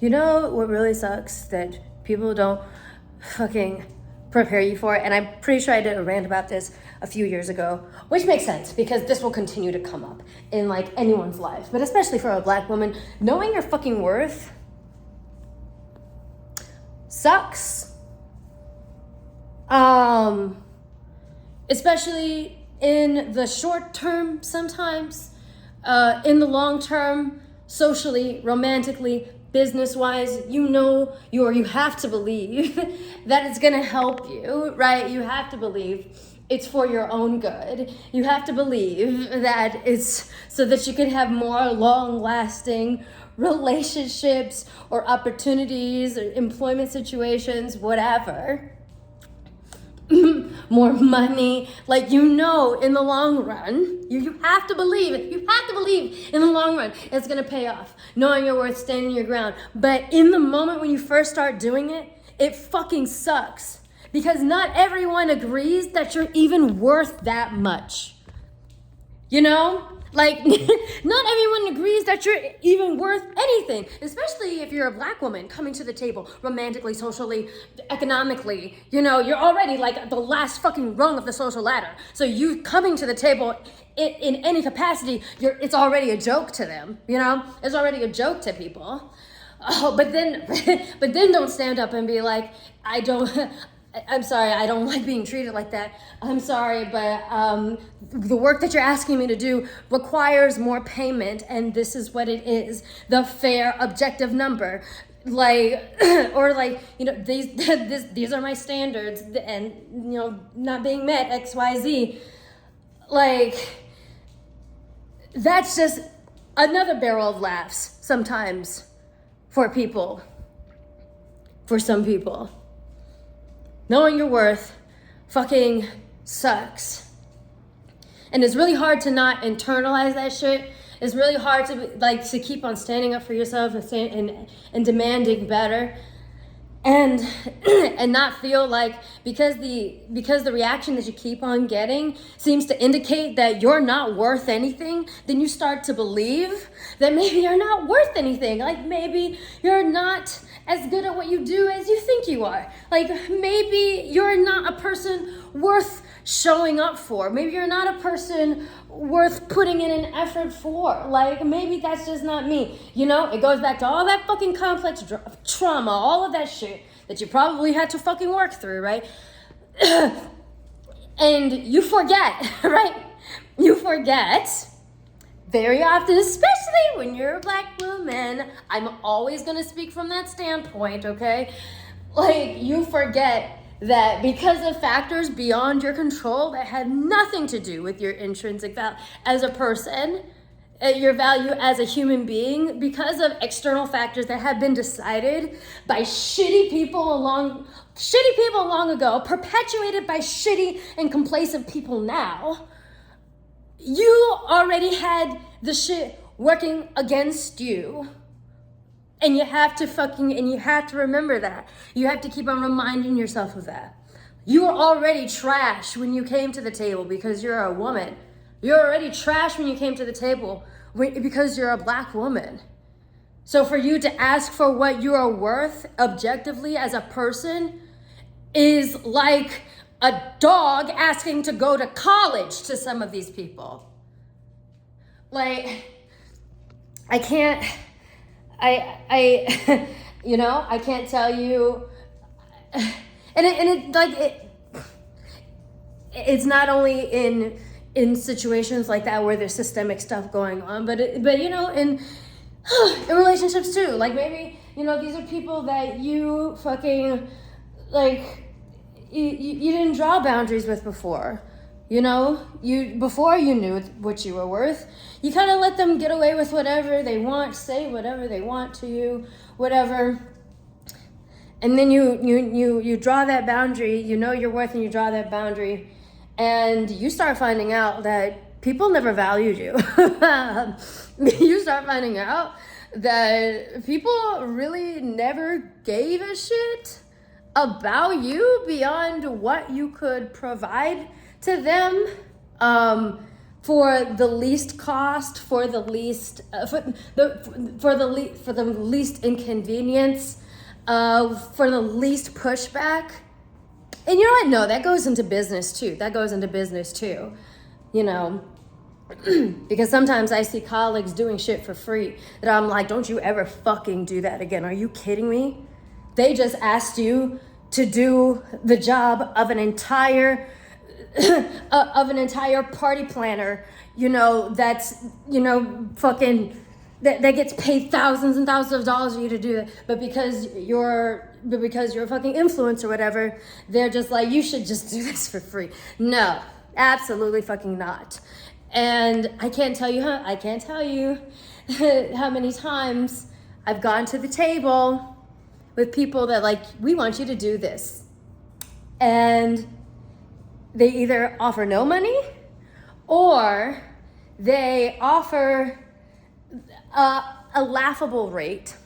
You know what really sucks that people don't fucking prepare you for it? And I'm pretty sure I did a rant about this a few years ago, which makes sense because this will continue to come up in like anyone's life, but especially for a Black woman, knowing your fucking worth sucks. Especially in the short term sometimes, in the long term, socially, romantically, business-wise, you have to believe that it's gonna help you, right? You have to believe it's for your own good. You have to believe that it's so that you can have more long-lasting relationships or opportunities or employment situations, whatever. More money, like, in the long run, you have to believe it. You have to believe in the long run it's gonna pay off, knowing your worth, standing your ground. But in the moment when you first start doing it, it fucking sucks because not everyone agrees that you're even worth that much. Like, not everyone agrees that you're even worth anything, especially if you're a Black woman coming to the table romantically, socially, economically. You're already like the last fucking rung of the social ladder. So you coming to the table in any capacity, it's already a joke to them, It's already a joke to people. Oh, but then don't stand up and be like, I'm sorry, I don't like being treated like that. I'm sorry, but the work that you're asking me to do requires more payment, and this is what it is, the fair objective number. Like, or like, these are my standards, and, not being met, X, Y, Z. Like, that's just another barrel of laughs sometimes for some people. Knowing your worth fucking sucks. And it's really hard to not internalize that shit. It's really hard to keep on standing up for yourself and demanding better. And not feel like because the reaction that you keep on getting seems to indicate that you're not worth anything, then you start to believe that maybe you're not worth anything. Like, maybe you're not as good at what you do as you think you are. Like, maybe you're not a person worth showing up for. Maybe you're not a person worth putting in an effort for. Like, maybe that's just not me. It goes back to all that fucking complex trauma, all of that shit that you probably had to fucking work through, right? And you forget, right? You forget very often, especially when you're a Black woman. I'm always gonna speak from that standpoint, okay? Like, you forget that because of factors beyond your control that had nothing to do with your intrinsic value as a person, your value as a human being, because of external factors that have been decided by shitty people long ago, perpetuated by shitty and complacent people now, you already had the shit working against you. And you have to remember that. You have to keep on reminding yourself of that. You were already trash when you came to the table because you're a woman. You're already trash when you came to the table because you're a Black woman. So for you to ask for what you are worth objectively as a person is like a dog asking to go to college to some of these people. Like, I can't tell you, it's not only in situations like that where there's systemic stuff going on, but in relationships too. Like, maybe, these are people that you fucking, like, you didn't draw boundaries with before. Before you knew what you were worth, you kind of let them get away with whatever they want, say whatever they want to you, whatever. And then you draw that boundary, your worth, and you draw that boundary, and you start finding out that people never valued you. You start finding out that people really never gave a shit about you beyond what you could provide to them. for the least cost, for the least for the least inconvenience, for the least pushback. And you know what? No, that goes into business too. You know, because sometimes I see colleagues doing shit for free that I'm like, don't you ever fucking do that again. Are you kidding me? They just asked you to do the job of an entire party planner, you know, that's, you know, fucking that gets paid thousands and thousands of dollars for you to do it, but because you're a fucking influencer or whatever, they're just like, you should just do this for free. No, absolutely fucking not. And I can't tell you how many times I've gone to the table with people that like, we want you to do this, and they either offer no money or they offer a laughable rate,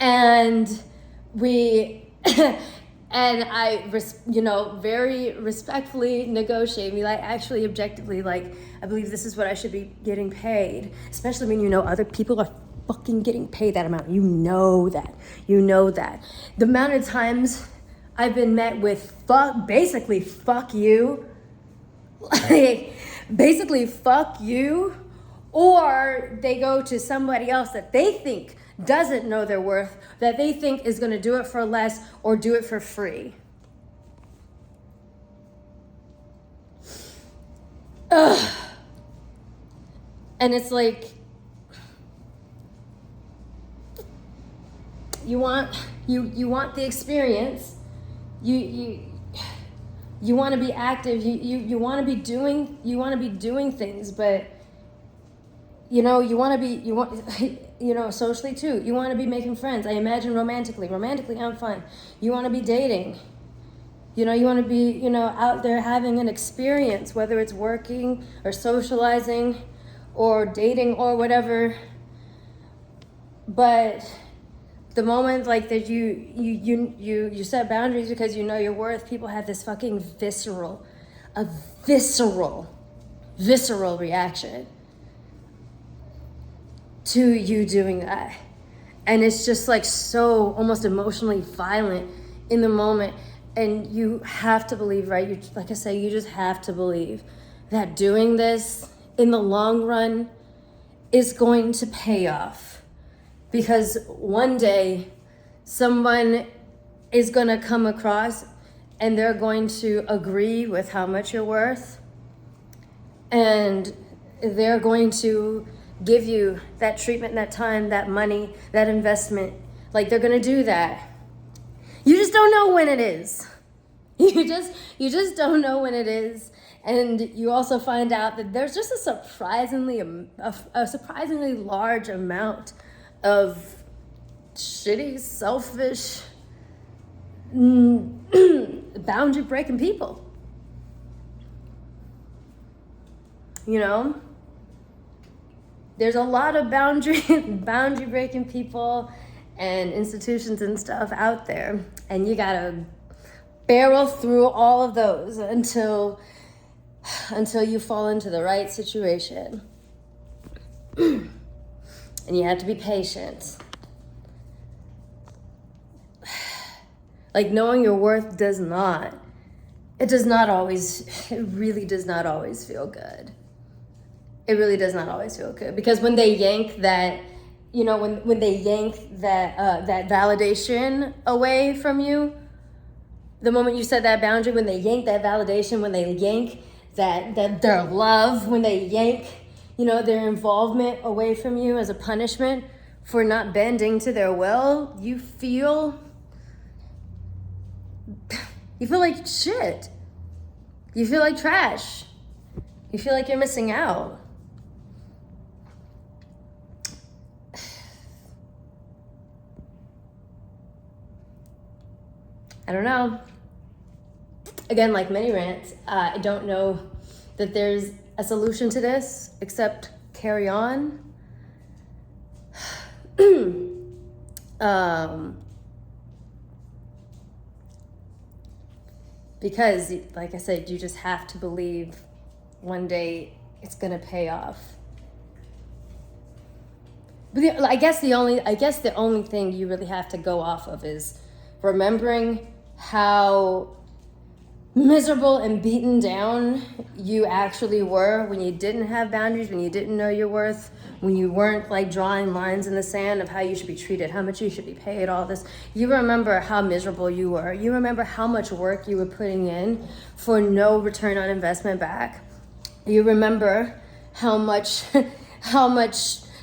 and and I, you know, very respectfully negotiate, be like, actually, objectively, like, I believe this is what I should be getting paid, especially when you know other people are fucking getting paid that amount. You know that. The amount of times I've been met with basically fuck you, or they go to somebody else that they think doesn't know their worth, that they think is going to do it for less or do it for free. Ugh. And it's like, you want the experience, you want to be active, you want to be doing things, but you know, you know, socially too, you want to be making friends. I imagine romantically I'm fun. You want to be dating, you know, you want to be, you know, out there having an experience, whether it's working or socializing or dating or whatever. But the moment like that you set boundaries because you know your worth, people have this fucking visceral reaction to you doing that. And it's just like so almost emotionally violent in the moment. And you have to believe, right? Like I say, you just have to believe that doing this in the long run is going to pay off. Because one day someone is going to come across and they're going to agree with how much you're worth. And they're going to give you that treatment, that time, that money, that investment. Like, they're going to do that. You just don't know when it is. You just don't know when it is. And you also find out that there's just a surprisingly large amount of shitty, selfish, boundary breaking people. You know? There's a lot of boundary breaking people and institutions and stuff out there. And you gotta barrel through all of those until you fall into the right situation. And you have to be patient. Like, knowing your worth it really does not always feel good. It really does not always feel good, because when they yank that, you know, when they yank that validation away from you, the moment you set that boundary, when they yank that validation, when they yank that their love, when they yank, you know, their involvement away from you as a punishment for not bending to their will, you feel like shit. You feel like trash. You feel like you're missing out. I don't know. Again, like many rants, I don't know that there's a solution to this except carry on. Because, like I said, you just have to believe one day it's gonna pay off. But I guess the only thing you really have to go off of is remembering how miserable and beaten down you actually were when you didn't have boundaries, when you didn't know your worth, when you weren't like drawing lines in the sand of how you should be treated, how much you should be paid, all this. You remember how miserable you were. You remember how much work you were putting in for no return on investment back. You remember how much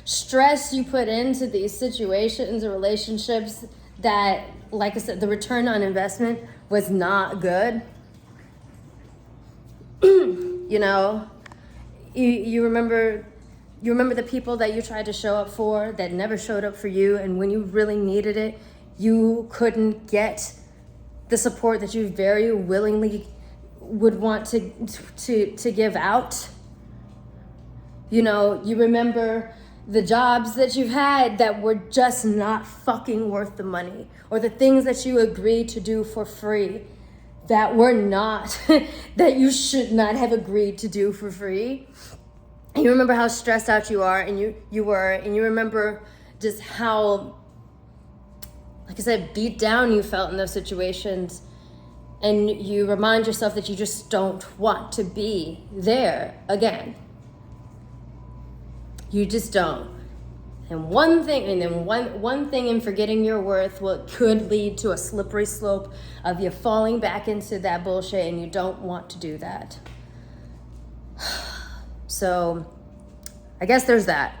stress you put into these situations or relationships that, like I said, the return on investment was not good. You know, you remember the people that you tried to show up for that never showed up for you, and when you really needed it, you couldn't get the support that you very willingly would want to give out. You know, you remember the jobs that you've had that were just not fucking worth the money, or the things that you agreed to do for free that were not, that you should not have agreed to do for free. And you remember how stressed out you are, and you were, and you remember just how, like I said, beat down you felt in those situations. And you remind yourself that you just don't want to be there again. You just don't. And one thing in forgetting your worth could lead to a slippery slope of you falling back into that bullshit, and you don't want to do that. So I guess there's that.